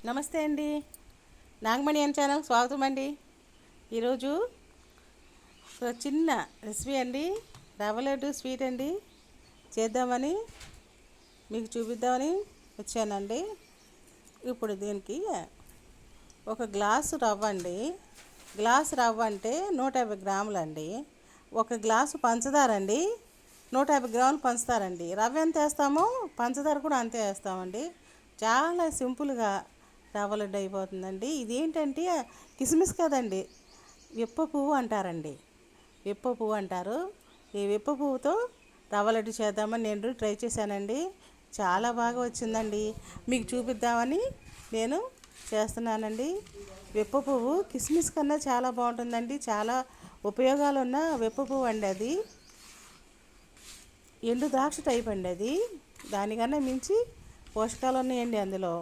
నమస్తే అండి. నాగమణి అని ఛానల్ స్వాగతం అండి. ఈరోజు ఒక చిన్న రెసిపీ అండి, రవ్వ లడ్డు స్వీట్ అండి చేద్దామని మీకు చూపిద్దామని వచ్చానండి. ఇప్పుడు దీనికి ఒక గ్లాసు రవ్వ అండి. గ్లాసు రవ్వ అంటే 150 గ్రాములు అండి. ఒక గ్లాసు పంచదార అండి, 150 గ్రాములు పంచదార అండి. రవ్వ ఎంత వేస్తామో పంచదార కూడా అంతే వేస్తామండి. చాలా సింపుల్గా రవ్వ లడ్డు అయిపోతుందండి. ఇదేంటంటే కిస్మిస్ కదండి, విప్ప పువ్వు అంటారండి. విప్ప పువ్వు అంటారు. ఈ విప్ప పువ్వుతో రవ్వ లడ్డు చేద్దామని నేను ట్రై చేశానండి. చాలా బాగా వచ్చిందండి. మీకు చూపిద్దామని నేను చేస్తున్నానండి. విప్ప పువ్వు కిస్మిస్ కన్నా చాలా బాగుంటుందండి. చాలా ఉపయోగాలు ఉన్న విప్ప పువ్వు అండి. అది ఎండు ద్రాక్ష టైప్ అండి. అది దానికన్నా మించి పోషకాలు ఉన్నాయండి అందులో.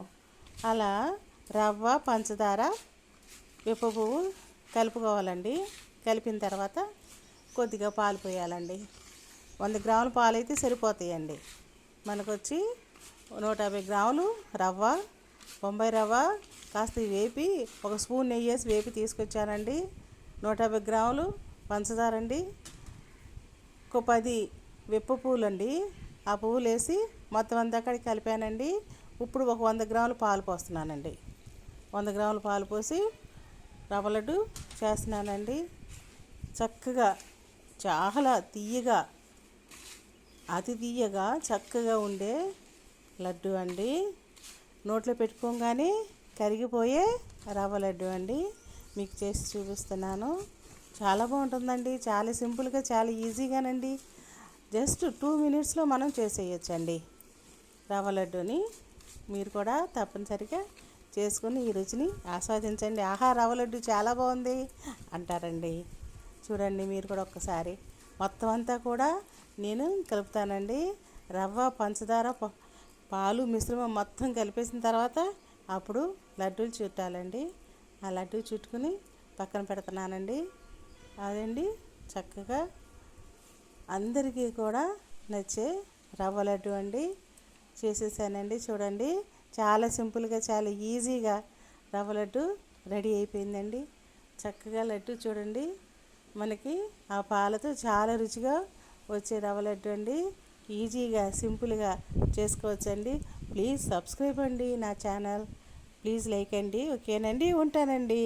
అలా రవ్వ, పంచదార, విప్ప పువ్వు కలుపుకోవాలండి. కలిపిన తర్వాత కొద్దిగా పాలు పోయాలండి. 100 గ్రాముల పాలు అయితే సరిపోతాయండి. మనకు వచ్చి 150 గ్రాములు రవ్వ, బొంబాయి రవ్వ కాస్త వేపి ఒక స్పూన్ నెయ్యి వేసి వేపి తీసుకొచ్చానండి. 150 గ్రాములు పంచదార అండి. ఒక 10 విప్ప పువ్వులు అండి. ఆ పువ్వులు వేసి మొత్తం అంతా అక్కడికి కలిపానండి. ఇప్పుడు ఒక 100 గ్రాముల పాలు పోస్తున్నానండి. 100 గ్రాముల పాలు పోసి రవ్వ లడ్డు చేస్తున్నానండి. చక్కగా చాలా తీయగా, అతి తీయగా చక్కగా ఉండే లడ్డు అండి. నోట్లో పెట్టుకోగానే కరిగిపోయే రవ్వ లడ్డు అండి. మీకు చేసి చూపిస్తున్నాను. చాలా బాగుంటుందండి. చాలా సింపుల్గా, చాలా ఈజీగానండి. జస్ట్ 2 మినిట్స్లో మనం చేసేయచ్చండి రవ్వ లడ్డూని. మీరు కూడా తప్పనిసరిగా చేసుకుని ఈ రుచిని ఆస్వాదించండి. ఆహా, రవ్వ లడ్డు చాలా బాగుంది అంటారండి. చూడండి మీరు కూడా ఒక్కసారి. మొత్తం అంతా కూడా నేను కలుపుతానండి. రవ్వ, పంచదార, పాలు మిశ్రమం మొత్తం కలిపేసిన తర్వాత అప్పుడు లడ్డూలు చుట్టాలండి. ఆ లడ్డూ చుట్టుకుని పక్కన పెడుతున్నానండి. అదండి చక్కగా అందరికీ కూడా నచ్చే రవ్వ లడ్డు అండి చేసేసానండి. చూడండి, చాలా సింపుల్గా, చాలా ఈజీగా రవ్వ లడ్డు రెడీ అయిపోయిందండి. చక్కగా లడ్డు చూడండి, మనకి ఆ పాలతో చాలా రుచిగా వచ్చే రవ్వ లడ్డు అండి. ఈజీగా, సింపుల్గా చేసుకోవచ్చండి. ప్లీజ్ సబ్స్క్రైబ్ అండి నా ఛానల్. ప్లీజ్ లైక్ అండి. ఓకేనండి, ఉంటానండి.